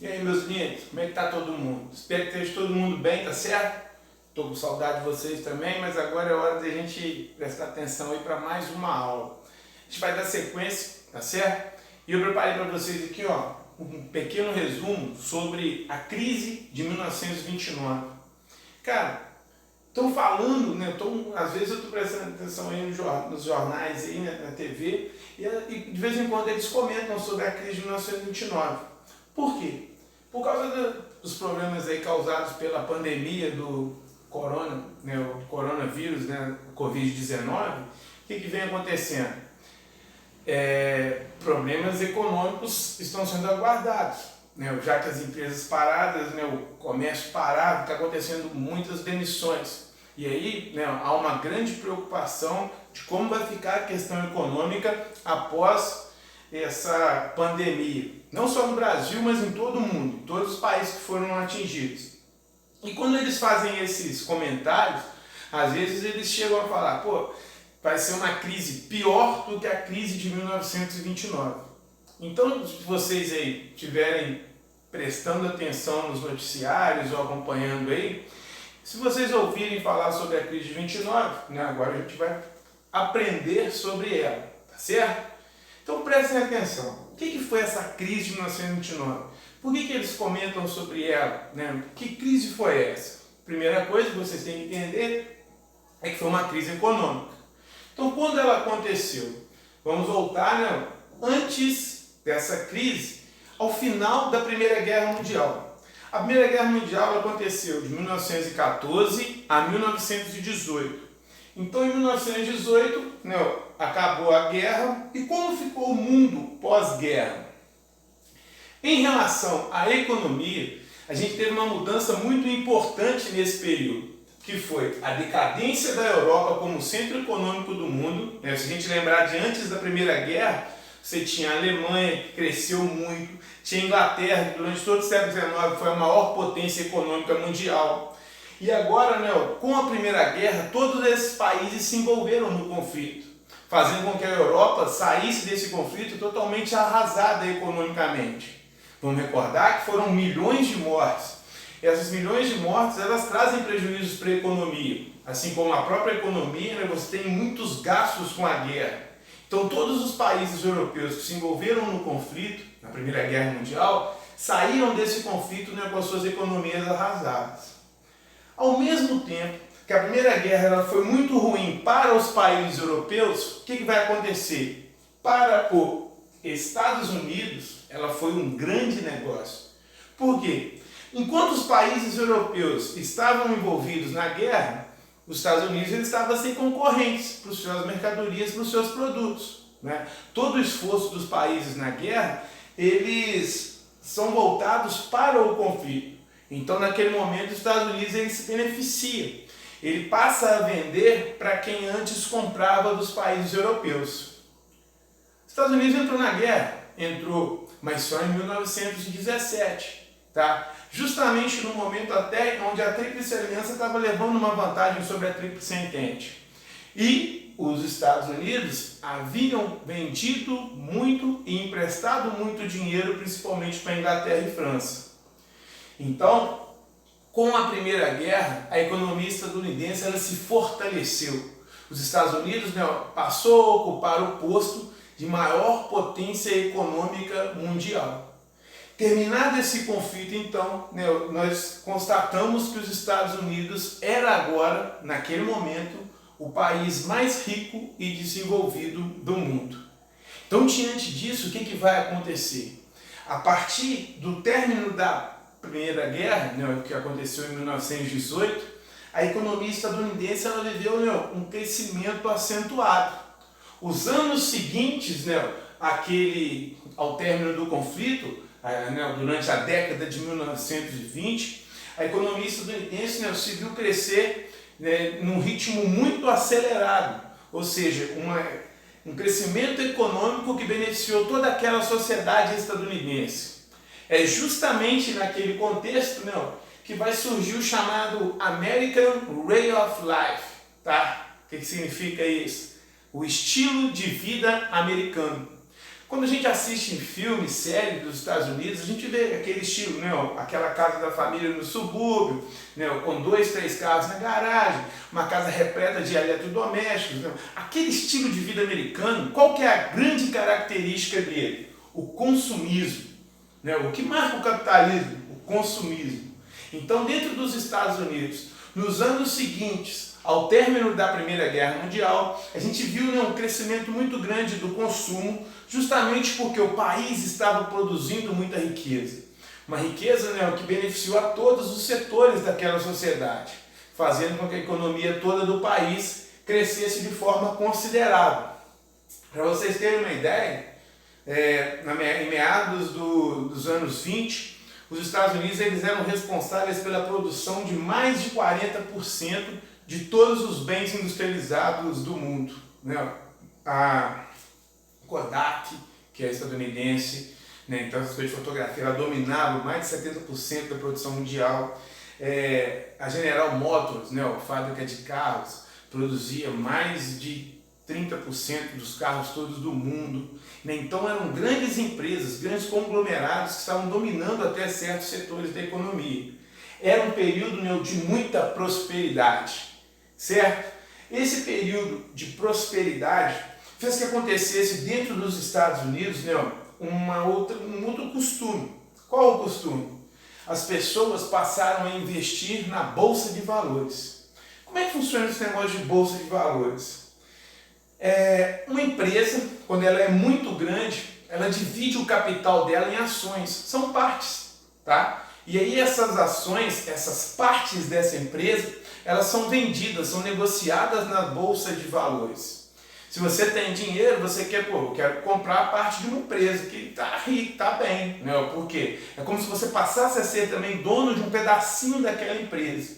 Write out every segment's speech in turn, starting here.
E aí, meus lindos, como é que tá todo mundo? Espero que esteja todo mundo bem, tá certo? Tô com saudade de vocês também, mas agora é hora de a gente prestar atenção aí para mais uma aula. A gente vai dar sequência, tá certo? E eu preparei para vocês aqui, ó, um pequeno resumo sobre a crise de 1929. Cara, estão falando, né? Às vezes eu estou prestando atenção aí nos jornais, aí, né, na TV, e de vez em quando eles comentam sobre a crise de 1929. Por quê? Por causa dos problemas aí causados pela pandemia do corona, né, o coronavírus, né, o Covid-19, o que vem acontecendo? Problemas econômicos estão sendo aguardados, né, já que as empresas paradas, né, o comércio parado, está acontecendo muitas demissões. E aí, né, há uma grande preocupação de como vai ficar a questão econômica após essa pandemia. Não só no Brasil, mas em todo o mundo, em todos os países que foram atingidos. E quando eles fazem esses comentários, às vezes eles chegam a falar, pô, vai ser uma crise pior do que a crise de 1929. Então, se vocês aí estiverem prestando atenção nos noticiários ou acompanhando aí, se vocês ouvirem falar sobre a crise de 29, né, agora a gente vai aprender sobre ela, tá certo? Então prestem atenção. O que foi essa crise de 1929? Por que eles comentam sobre ela? Né? Que crise foi essa? Primeira coisa que vocês têm que entender é que foi uma crise econômica. Então, quando ela aconteceu? Vamos voltar, né, antes dessa crise, ao final da Primeira Guerra Mundial. A Primeira Guerra Mundial aconteceu de 1914 a 1918. Então, em 1918, né, acabou a guerra. E como ficou o mundo pós-guerra? Em relação à economia, a gente teve uma mudança muito importante nesse período, que foi a decadência da Europa como centro econômico do mundo. Se a gente lembrar de antes da Primeira Guerra, você tinha a Alemanha, que cresceu muito, tinha a Inglaterra, que durante todo o século XIX foi a maior potência econômica mundial. E agora, né, com a Primeira Guerra, todos esses países se envolveram no conflito, fazendo com que a Europa saísse desse conflito totalmente arrasada economicamente. Vamos recordar que foram milhões de mortes. Essas milhões de mortes, elas trazem prejuízos para a economia. Assim como a própria economia, né, você tem muitos gastos com a guerra. Então todos os países europeus que se envolveram no conflito, na Primeira Guerra Mundial, saíram desse conflito, né, com as suas economias arrasadas. Ao mesmo tempo que a Primeira Guerra ela foi muito ruim para os países europeus, o que vai acontecer? Para os Estados Unidos, ela foi um grande negócio. Por quê? Enquanto os países europeus estavam envolvidos na guerra, os Estados Unidos ele estava sem concorrentes para as suas mercadorias, para os seus produtos, né? Todo o esforço dos países na guerra, eles são voltados para o conflito. Então, naquele momento, os Estados Unidos ele se beneficia. Ele passa a vender para quem antes comprava dos países europeus. Os Estados Unidos entrou na guerra, mas só em 1917, tá? Justamente no momento até onde a Tríplice Aliança estava levando uma vantagem sobre a Tríplice Entente. E os Estados Unidos haviam vendido muito e emprestado muito dinheiro, principalmente para a Inglaterra e França. Então, com a Primeira Guerra, a economia estadunidense ela se fortaleceu. Os Estados Unidos, né, passou a ocupar o posto de maior potência econômica mundial. Terminado esse conflito, então, né, nós constatamos que os Estados Unidos era agora, naquele momento, o país mais rico e desenvolvido do mundo. Então, diante disso, o que vai acontecer? A partir do término da Primeira Guerra, né, que aconteceu em 1918, a economia estadunidense ela viveu, né, um crescimento acentuado. Os anos seguintes, né, ao término do conflito, durante a década de 1920, a economia estadunidense, né, se viu crescer, né, num ritmo muito acelerado, ou seja, um crescimento econômico que beneficiou toda aquela sociedade estadunidense. É justamente naquele contexto, né, que vai surgir o chamado American Way of Life. Tá? O que significa isso? O estilo de vida americano. Quando a gente assiste em filme, série dos Estados Unidos, a gente vê aquele estilo, né? Aquela casa da família no subúrbio, né? Com 2, 3 carros na garagem, uma casa repleta de eletrodomésticos. Né? Aquele estilo de vida americano, qual que é a grande característica dele? O consumismo. Né? O que marca o capitalismo? O consumismo. Então, dentro dos Estados Unidos, nos anos seguintes, ao término da Primeira Guerra Mundial, a gente viu, né, um crescimento muito grande do consumo, justamente porque o país estava produzindo muita riqueza. Uma riqueza, né, que beneficiou a todos os setores daquela sociedade, fazendo com que a economia toda do país crescesse de forma considerável. Para vocês terem uma ideia, em meados dos anos 20, os Estados Unidos eles eram responsáveis pela produção de mais de 40% de todos os bens industrializados do mundo. Né? A Kodak, que é estadunidense, né? Então essa coisa de fotografia, ela dominava mais de 70% da produção mundial. A General Motors, né? A fábrica de carros, produzia mais de 30% dos carros todos do mundo. Né? Então eram grandes empresas, grandes conglomerados que estavam dominando até certos setores da economia. Era um período, né, de muita prosperidade, certo? Esse período de prosperidade fez que acontecesse dentro dos Estados Unidos, né, um outro costume. Qual o costume? As pessoas passaram a investir na Bolsa de Valores. Como é que funciona esse negócio de Bolsa de Valores? Uma empresa, quando ela é muito grande, ela divide o capital dela em ações, são partes, tá? E aí essas ações, essas partes dessa empresa, elas são vendidas, são negociadas na Bolsa de Valores. Se você tem dinheiro, você quer, eu quero comprar parte de uma empresa que está rica, está bem, né? Por quê? É como se você passasse a ser também dono de um pedacinho daquela empresa.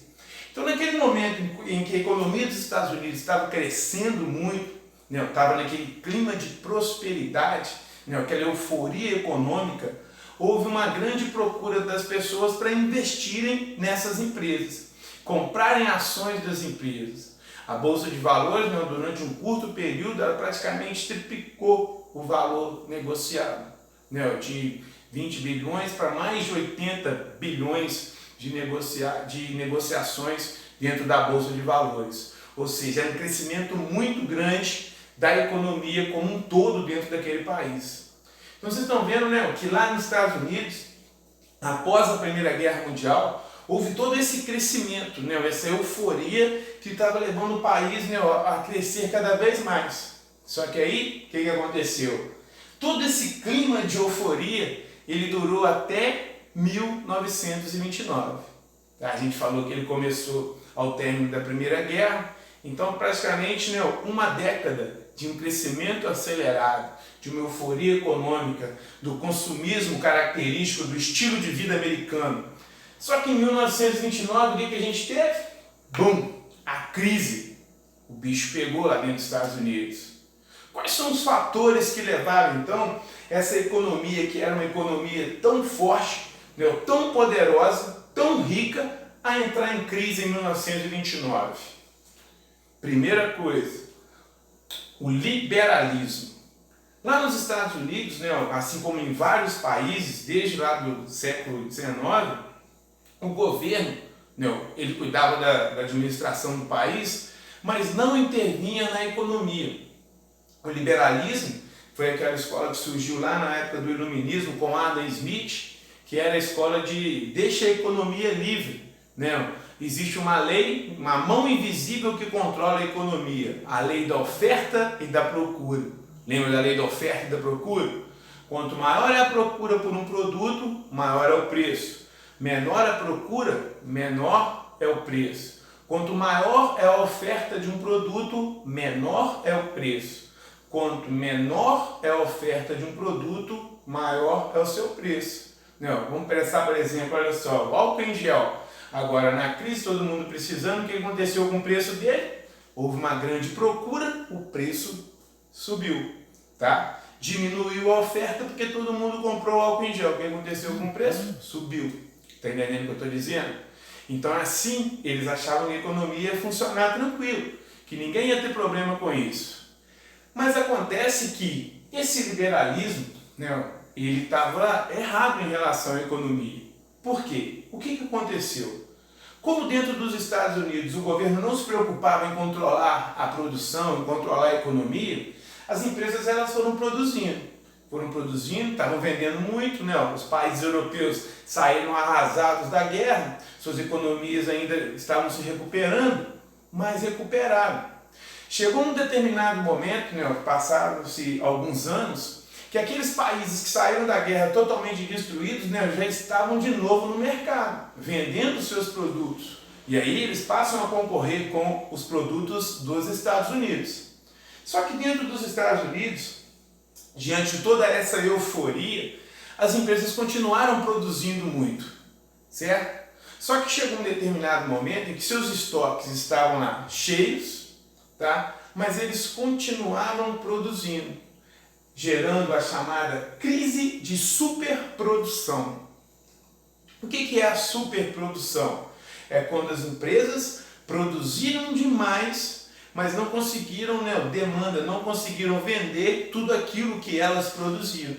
Então naquele momento em que a economia dos Estados Unidos estava crescendo muito, né? Estava naquele clima de prosperidade, né? Aquela euforia econômica, houve uma grande procura das pessoas para investirem nessas empresas, comprarem ações das empresas. A Bolsa de Valores, né, durante um curto período, ela praticamente triplicou o valor negociado, né, de 20 bilhões para mais de 80 bilhões de negociações dentro da Bolsa de Valores. Ou seja, era um crescimento muito grande da economia como um todo dentro daquele país. Então vocês estão vendo, né, que lá nos Estados Unidos, após a Primeira Guerra Mundial, houve todo esse crescimento, né, essa euforia que estava levando o país, né, a crescer cada vez mais. Só que aí, o que aconteceu? Todo esse clima de euforia, ele durou até 1929. Tá? A gente falou que ele começou ao término da Primeira Guerra, então praticamente, né, uma década de um crescimento acelerado, de uma euforia econômica, do consumismo característico do estilo de vida americano. Só que em 1929, o que a gente teve? Bum! A crise. O bicho pegou lá dentro dos Estados Unidos. Quais são os fatores que levaram, então, essa economia, que era uma economia tão forte, né, tão poderosa, tão rica, a entrar em crise em 1929? Primeira coisa, o liberalismo. Lá nos Estados Unidos, né, assim como em vários países, desde lá do século XIX, o governo, né, ele cuidava da administração do país, mas não intervinha na economia. O liberalismo foi aquela escola que surgiu lá na época do Iluminismo com Adam Smith, que era a escola de deixa a economia livre, né? Existe uma lei, uma mão invisível que controla a economia, a lei da oferta e da procura. Lembra da lei da oferta e da procura? Quanto maior é a procura por um produto, maior é o preço. Menor a procura, menor é o preço. Quanto maior é a oferta de um produto, menor é o preço. Quanto menor é a oferta de um produto, maior é o seu preço. Não, vamos pensar, por exemplo, olha só, o álcool em gel. Agora, na crise, todo mundo precisando, o que aconteceu com o preço dele? Houve uma grande procura, o preço subiu, tá? Diminuiu a oferta porque todo mundo comprou o álcool em gel. O que aconteceu com o preço? Subiu. Está entendendo o que eu estou dizendo? Então, assim, eles achavam que a economia ia funcionar tranquilo, que ninguém ia ter problema com isso. Mas acontece que Esse liberalismo, né, ele estava errado em relação à economia. Por quê? O que aconteceu? Como dentro dos Estados Unidos o governo não se preocupava em controlar a produção, em controlar a economia, as empresas elas foram produzindo, estavam vendendo muito, né? Os países europeus saíram arrasados da guerra, suas economias ainda estavam se recuperando, mas recuperaram. Chegou um determinado momento, né, passaram-se alguns anos, que aqueles países que saíram da guerra totalmente destruídos, né, já estavam de novo no mercado, vendendo seus produtos. E aí eles passam a concorrer com os produtos dos Estados Unidos. Só que dentro dos Estados Unidos, diante de toda essa euforia, as empresas continuaram produzindo muito, certo? Só que chegou um determinado momento em que seus estoques estavam lá cheios, tá? Mas eles continuavam produzindo, gerando a chamada crise de superprodução. O que é a superprodução? É quando as empresas produziram demais, mas não conseguiram, né, demanda, não conseguiram vender tudo aquilo que elas produziam.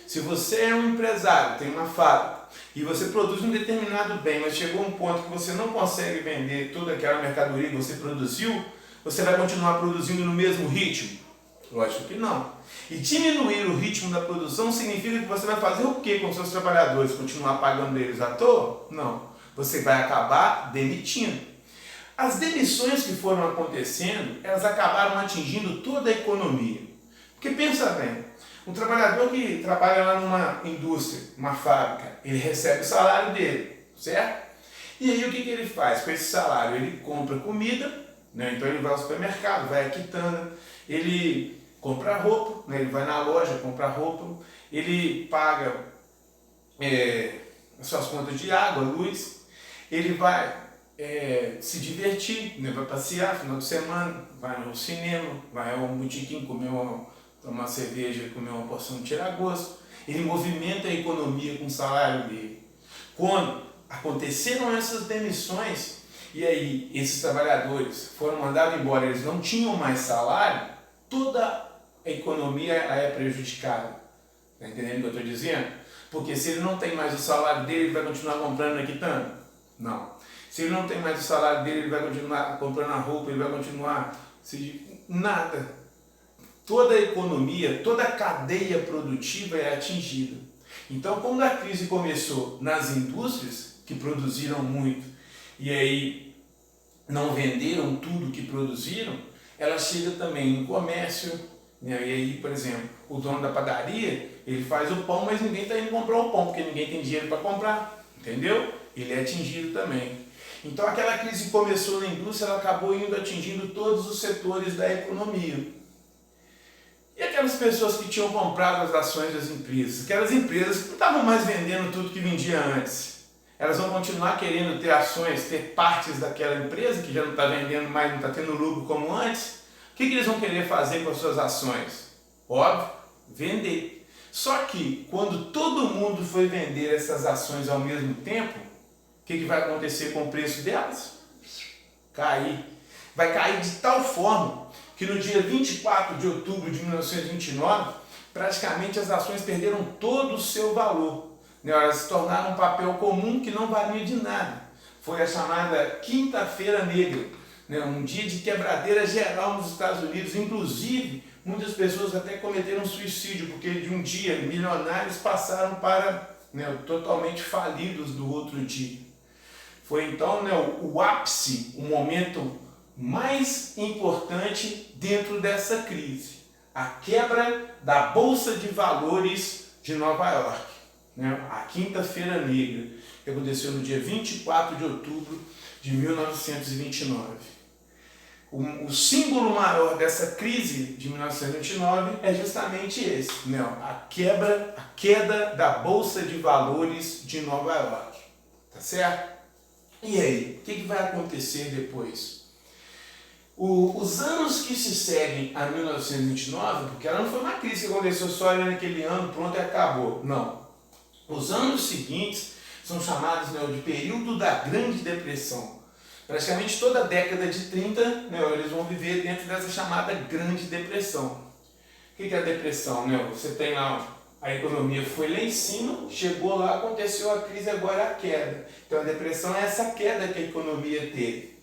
Se você é um empresário, tem uma fábrica, e você produz um determinado bem, mas chegou um ponto que você não consegue vender toda aquela mercadoria que você produziu, você vai continuar produzindo no mesmo ritmo? Lógico que não. E diminuir o ritmo da produção significa que você vai fazer o quê com seus trabalhadores? Continuar pagando eles à toa? Não. Você vai acabar demitindo. As demissões que foram acontecendo, elas acabaram atingindo toda a economia. Porque pensa bem, um trabalhador que trabalha lá numa indústria, uma fábrica, ele recebe o salário dele, certo? E aí o que ele faz com esse salário? Ele compra comida, né? Então ele vai ao supermercado, vai à quitanda, ele compra roupa, né? Ele vai na loja comprar roupa, ele paga as suas contas de água, luz, ele vai se divertir, né? Vai passear final de semana, vai no cinema, vai ao botequim tomar uma cerveja, comer uma porção de tira-gosto. Ele movimenta a economia com o salário dele. Quando aconteceram essas demissões, e aí esses trabalhadores foram mandados embora, eles não tinham mais salário, toda a economia é prejudicada. Está entendendo o que eu estou dizendo? Porque se ele não tem mais o salário dele, ele vai continuar comprando na quitanda? Não. Se ele não tem mais o salário dele, ele vai continuar comprando a roupa, ele vai continuar... Nada. Toda a economia, toda a cadeia produtiva é atingida. Então, quando a crise começou nas indústrias, que produziram muito, e aí não venderam tudo que produziram, ela chega também no comércio, né? E aí, por exemplo, o dono da padaria, ele faz o pão, mas ninguém está indo comprar o pão, porque ninguém tem dinheiro para comprar, entendeu? Ele é atingido também. Então, aquela crise que começou na indústria, ela acabou indo atingindo todos os setores da economia. E aquelas pessoas que tinham comprado as ações das empresas, aquelas empresas que não estavam mais vendendo tudo que vendia antes, elas vão continuar querendo ter ações, ter partes daquela empresa que já não está vendendo mais, não está tendo lucro como antes. O que eles vão querer fazer com as suas ações? Óbvio, vender. Só que quando todo mundo foi vender essas ações ao mesmo tempo, o que vai acontecer com o preço delas? Cair. Vai cair de tal forma que no dia 24 de outubro de 1929, praticamente as ações perderam todo o seu valor. Elas se tornaram um papel comum que não valia de nada. Foi a chamada Quinta-feira Negra, um dia de quebradeira geral nos Estados Unidos. Inclusive, muitas pessoas até cometeram suicídio, porque de um dia milionários passaram para totalmente falidos do outro dia. Foi então o ápice, o momento mais importante dentro dessa crise, a quebra da Bolsa de Valores de Nova York, a Quinta-feira Negra, que aconteceu no dia 24 de outubro de 1929. O símbolo maior dessa crise de 1929 é justamente esse, a queda da Bolsa de Valores de Nova York, tá certo? E aí, o que vai acontecer depois? Os anos que se seguem a 1929, porque ela não foi uma crise que aconteceu só naquele ano, pronto e acabou. Não. Os anos seguintes são chamados de período da Grande Depressão. Praticamente toda a década de 30, eles vão viver dentro dessa chamada Grande Depressão. que é a depressão, né? Você tem lá, a economia foi lá em cima, chegou lá, aconteceu a crise, agora a queda. Então a depressão é essa queda que a economia teve.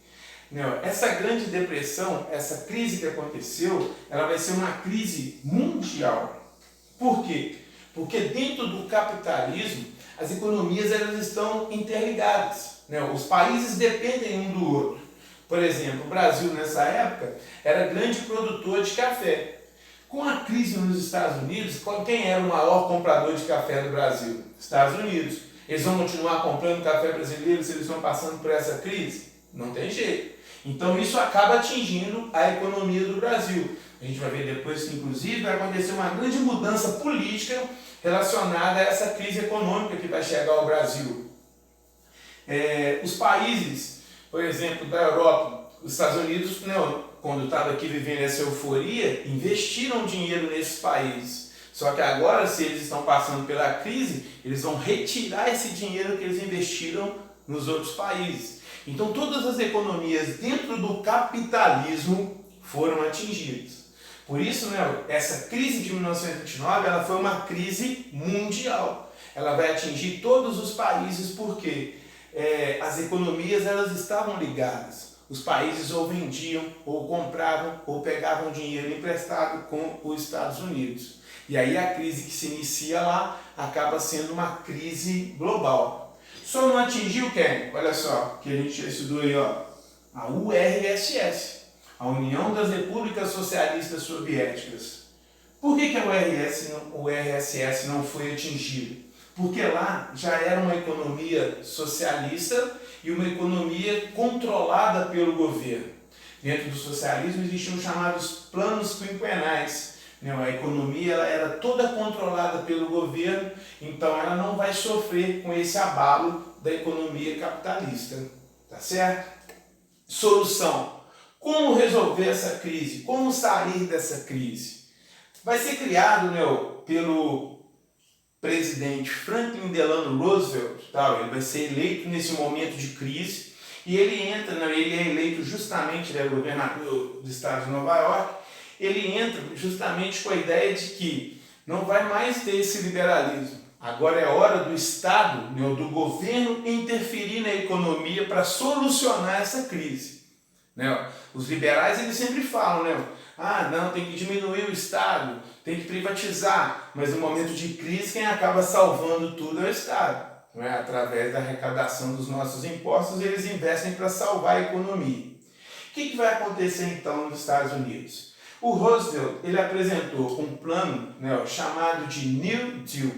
Essa grande depressão, essa crise que aconteceu, ela vai ser uma crise mundial. Por quê? Porque dentro do capitalismo, as economias elas estão interligadas. Os países dependem um do outro. Por exemplo, o Brasil nessa época era grande produtor de café. Com a crise nos Estados Unidos, quem era o maior comprador de café do Brasil? Estados Unidos. Eles vão continuar comprando café brasileiro se eles estão passando por essa crise? Não tem jeito. Então isso acaba atingindo a economia do Brasil. A gente vai ver depois que inclusive vai acontecer uma grande mudança política relacionada a essa crise econômica que vai chegar ao Brasil. Os países, por exemplo, da Europa, os Estados Unidos, quando estava aqui vivendo essa euforia, investiram dinheiro nesses países. Só que agora, se eles estão passando pela crise, eles vão retirar esse dinheiro que eles investiram nos outros países. Então todas as economias dentro do capitalismo foram atingidas. Por isso, essa crise de 1929 ela foi uma crise mundial. Ela vai atingir todos os países porque as economias elas estavam ligadas. Os países ou vendiam, ou compravam, ou pegavam dinheiro emprestado com os Estados Unidos. E aí a crise que se inicia lá acaba sendo uma crise global. Só não atingiu quem? Olha só, que a gente já estudou aí, a URSS, a União das Repúblicas Socialistas Soviéticas. Por que o URSS não foi atingido? Porque lá já era uma economia socialista e uma economia controlada pelo governo. Dentro do socialismo existiam os chamados planos quinquenais. A economia ela era toda controlada pelo governo, então ela não vai sofrer com esse abalo da economia capitalista. Tá certo? Solução. Como resolver essa crise? Como sair dessa crise? Vai ser criado pelo presidente Franklin Delano Roosevelt, ele vai ser eleito nesse momento de crise, e ele ele é eleito justamente, ele é governador do estado de Nova York. Ele entra justamente com a ideia de que não vai mais ter esse liberalismo. Agora é hora do Estado, do governo, interferir na economia para solucionar essa crise. Os liberais eles sempre falam, tem que diminuir o Estado, tem que privatizar, mas no momento de crise quem acaba salvando tudo é o Estado. Através da arrecadação dos nossos impostos, eles investem para salvar a economia. O que vai acontecer então nos Estados Unidos? O Roosevelt ele apresentou um plano chamado de New Deal,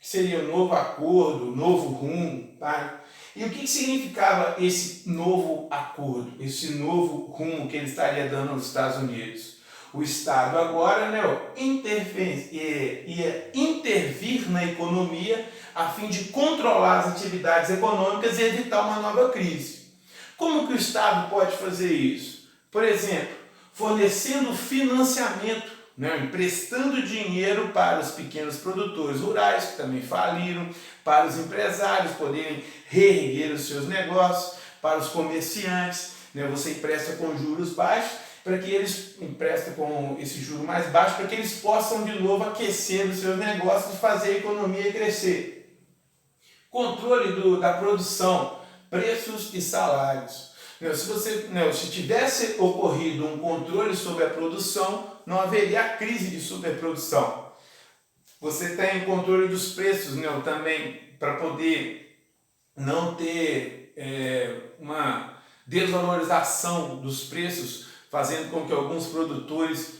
que seria um novo acordo, novo rumo. Tá? E o que significava esse novo acordo, esse novo rumo que ele estaria dando aos Estados Unidos? O Estado agora ia intervir na economia a fim de controlar as atividades econômicas e evitar uma nova crise. Como que o Estado pode fazer isso? Por exemplo, fornecendo financiamento, emprestando dinheiro para os pequenos produtores rurais, que também faliram, para os empresários poderem reerguer os seus negócios, para os comerciantes, você empresta com juros baixos, para que eles emprestem com esse juro mais baixo, para que eles possam de novo aquecer os seus negócios e fazer a economia crescer. Controle da produção, preços e salários. Se tivesse ocorrido um controle sobre a produção, não haveria a crise de superprodução. Você tem controle dos preços também, para poder não ter uma desvalorização dos preços, fazendo com que alguns produtores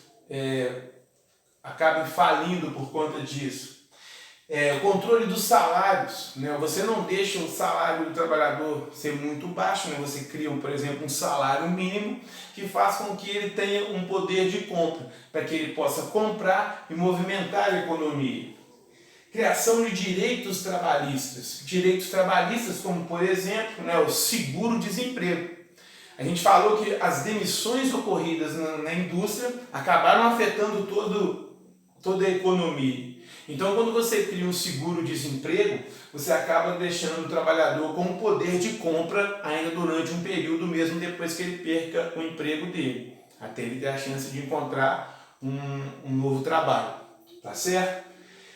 acabem falindo por conta disso. O controle dos salários, você não deixa o salário do trabalhador ser muito baixo, você cria, por exemplo, um salário mínimo que faz com que ele tenha um poder de compra, para que ele possa comprar e movimentar a economia. Criação de direitos trabalhistas como, por exemplo, o seguro-desemprego. A gente falou que as demissões ocorridas na indústria acabaram afetando toda a economia. Então, quando você cria um seguro-desemprego, você acaba deixando o trabalhador com um poder de compra ainda durante um período, mesmo depois que ele perca o emprego dele, até ele ter a chance de encontrar um novo trabalho, tá certo?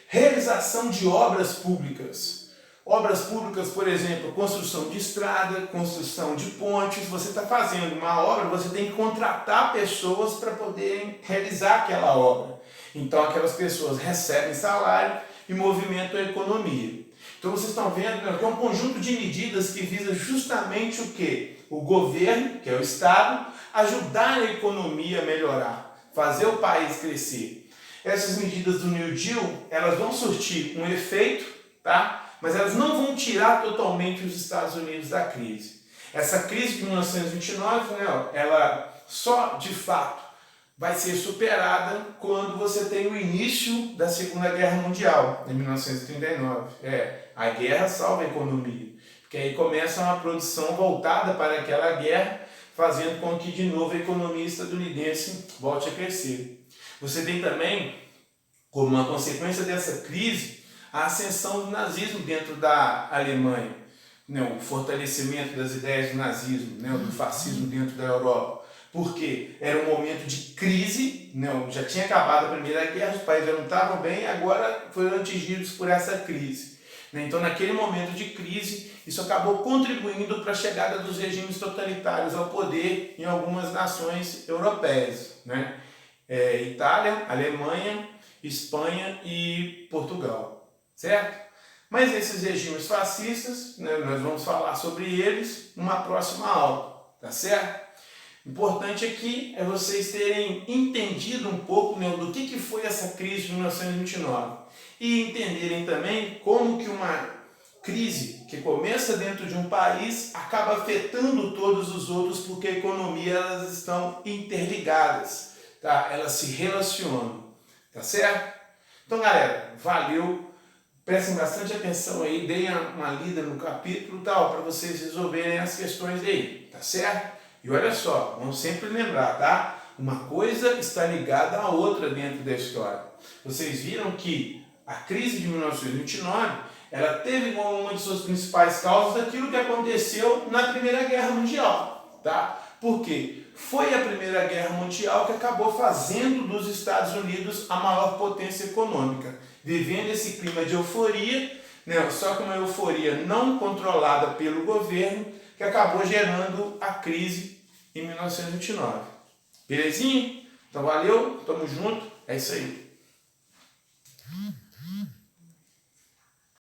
Realização de obras públicas. Obras públicas, por exemplo, construção de estrada, construção de pontes. Você está fazendo uma obra, você tem que contratar pessoas para poderem realizar aquela obra. Então aquelas pessoas recebem salário e movimentam a economia. Então vocês estão vendo, né, que é um conjunto de medidas que visa justamente o quê? O governo, que é o Estado, ajudar a economia a melhorar, fazer o país crescer. Essas medidas do New Deal, elas vão surtir um efeito, tá? Mas elas não vão tirar totalmente os Estados Unidos da crise. Essa crise de 1929, né, ela só de fato vai ser superada quando você tem o início da Segunda Guerra Mundial, em 1939. A guerra salva a economia, porque aí começa uma produção voltada para aquela guerra, fazendo com que de novo a economia estadunidense volte a crescer. Você tem também, como uma consequência dessa crise, a ascensão do nazismo dentro da Alemanha, né, o fortalecimento das ideias do nazismo, né, do fascismo dentro da Europa. Porque era um momento de crise, né, já tinha acabado a Primeira Guerra, os países já não estavam bem, agora foram atingidos por essa crise. Então, naquele momento de crise, isso acabou contribuindo para a chegada dos regimes totalitários ao poder em algumas nações europeias, né? Itália, Alemanha, Espanha e Portugal, certo? Mas esses regimes fascistas, né, nós vamos falar sobre eles numa próxima aula, tá certo? Importante aqui é vocês terem entendido um pouco, né, do que foi essa crise de 1929 e entenderem também como que uma crise que começa dentro de um país acaba afetando todos os outros, porque a economia, elas estão interligadas, tá? Elas se relacionam, tá certo? Então, galera, valeu! Prestem bastante atenção aí, deem uma lida no capítulo tal, para vocês resolverem as questões aí, tá certo? E olha só, vamos sempre lembrar, tá? Uma coisa está ligada à outra dentro da história. Vocês viram que a crise de 1929, ela teve como uma de suas principais causas aquilo que aconteceu na Primeira Guerra Mundial, tá? Por quê? Foi a Primeira Guerra Mundial que acabou fazendo dos Estados Unidos a maior potência econômica, vivendo esse clima de euforia, né? Só que uma euforia não controlada pelo governo, que acabou gerando a crise em 1929. Belezinha? Então valeu, tamo junto, é isso aí.